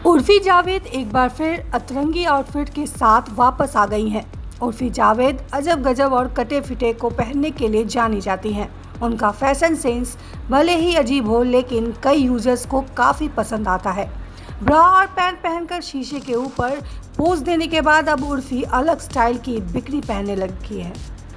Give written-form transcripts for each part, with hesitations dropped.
उर्फी जावेद एक बार फिर अतरंगी आउटफिट के साथ वापस आ गई हैं। उर्फी जावेद अजब गजब और कटे फिटे को पहनने के लिए जानी जाती हैं। उनका फैशन सेंस भले ही अजीब हो, लेकिन कई यूजर्स को काफ़ी पसंद आता है। ब्रा और पैंट पहनकर शीशे के ऊपर पोज देने के बाद अब उर्फी अलग स्टाइल की बिकनी पहनने लगी है।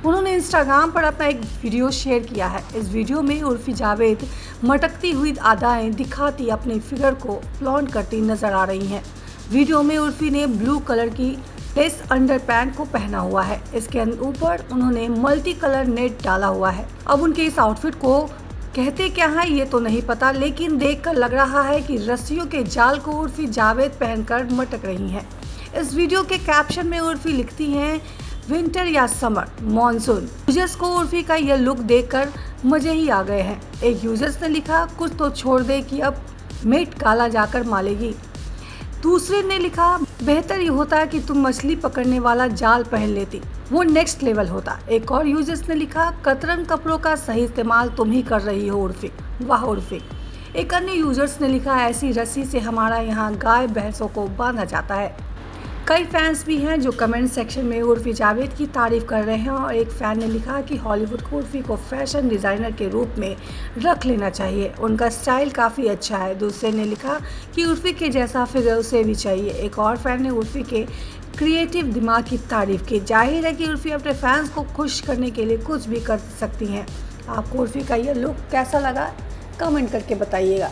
उन्होंने इंस्टाग्राम पर अपना एक वीडियो शेयर किया है। इस वीडियो में उर्फी जावेद मटकती हुई अदाएं दिखाती अपने फिगर को फ्लॉन्ट करती नजर आ रही हैं। वीडियो में उर्फी ने ब्लू कलर की लेस अंडर पैंट को पहना हुआ है। इसके ऊपर उन्होंने मल्टी कलर नेट डाला हुआ है। अब उनके इस आउटफिट को कहते क्या है ये तो नहीं पता, लेकिन देखकर लग रहा है कि रस्सियों के जाल को उर्फी जावेद पहनकर मटक रही हैं। इस वीडियो के कैप्शन में उर्फी लिखती हैं, विंटर या समर, मानसून। यूजर्स को उर्फी का यह लुक देखकर मजे ही आ गए हैं। एक यूजर्स ने लिखा, कुछ तो छोड़ दे कि अब मेट काला जाकर मालेगी। दूसरे ने लिखा, बेहतर ये होता कि तुम मछली पकड़ने वाला जाल पहन लेती, वो नेक्स्ट लेवल होता। एक और यूजर्स ने लिखा, कतरन कपड़ों का सही इस्तेमाल तुम ही कर रही हो उर्फी, वाह उर्फी। एक अन्य यूजर्स ने लिखा, ऐसी रस्सी से हमारा यहाँ गाय भैंसों को बांधा जाता है। कई फैंस भी हैं जो कमेंट सेक्शन में उर्फी जावेद की तारीफ कर रहे हैं और एक फैन ने लिखा कि हॉलीवुड को उर्फी को फैशन डिज़ाइनर के रूप में रख लेना चाहिए, उनका स्टाइल काफ़ी अच्छा है। दूसरे ने लिखा कि उर्फी के जैसा फिगर उसे भी चाहिए। एक और फैन ने उर्फी के क्रिएटिव दिमाग की तारीफ की। जाहिर है कि उर्फी अपने फैंस को खुश करने के लिए कुछ भी कर सकती हैं। आपको उर्फी का यह लुक कैसा लगा, कमेंट करके बताइएगा।